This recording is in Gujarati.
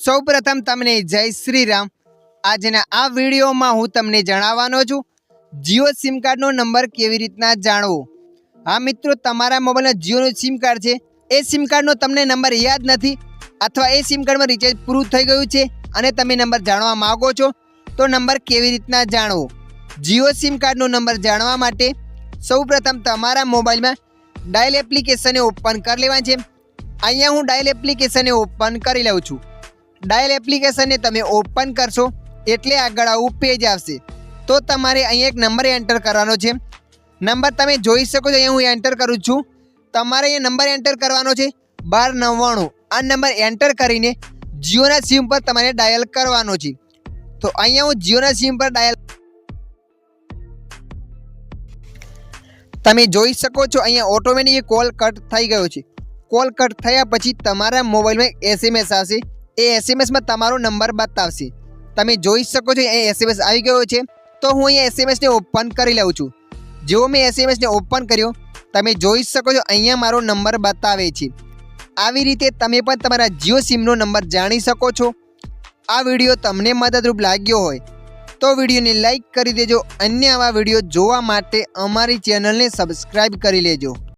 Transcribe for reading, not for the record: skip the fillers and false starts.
સૌપ્રથમ તમને જય શ્રી રામ। આજના આ વિડીયોમાં હું તમને જણાવવાનો છું જીઓ સિમ કાર્ડનો નંબર કેવી રીતના જાણવો। હા મિત્રો, તમારા મોબાઈલમાં જીઓનું સિમ કાર્ડ છે, એ સિમ કાર્ડનો તમને નંબર યાદ નથી અથવા એ સિમ કાર્ડમાં રિચાર્જ પૂરું થઈ ગયું છે અને તમે નંબર જાણવા માંગો છો તો નંબર કેવી રીતના જાણવો। જીઓ સિમ કાર્ડનો નંબર જાણવા માટે સૌપ્રથમ તમારા મોબાઈલમાં ડાયલ એપ્લિકેશનને ઓપન કરી લેવાની છે। અહીંયા હું ડાયલ એપ્લિકેશનને ઓપન કરી લઉં છું। ડાયલ એપ્લિકેશનને તમે ઓપન કરશો એટલે આગળ આવું પેજ આવશે। તો તમારે અહીંયા એક નંબર એન્ટર કરવાનો છે। નંબર તમે જોઈ શકો છો, અહીંયા હું એન્ટર કરું છું। તમારે અહીંયા નંબર એન્ટર કરવાનો છે 1299। આ નંબર એન્ટર કરીને જીઓના સિમ પર તમારે ડાયલ કરવાનો છે। તો અહીંયા હું જીઓના સિમ પર ડાયલ તમે જોઈ શકો છો, અહીંયા ઓટોમેટિક કોલ કટ થઈ ગયો છે। કોલ કટ થયા પછી તમારા મોબાઈલમાં SMS આવશે। એ એસએમએસમાં તમારો નંબર બતાવશે। તમે જોઈ શકો છો એ એસએમએસ આવી ગયો છે। તો હું અહીંયા એસએમએસને ઓપન કરી લઉં છું। જેવો મેં એસએમએસને ઓપન કર્યો તમે જોઈ શકો છો અહીંયા મારો નંબર બતાવે છે। આવી રીતે તમે પણ તમારા જીઓ સિમનો નંબર જાણી શકો છો। આ વિડીયો તમને મદદરૂપ લાગ્યો હોય તો વિડીયોને લાઈક કરી દેજો। અન્ય આવા વિડીયો જોવા માટે અમારી ચેનલને સબસ્ક્રાઈબ કરી લેજો।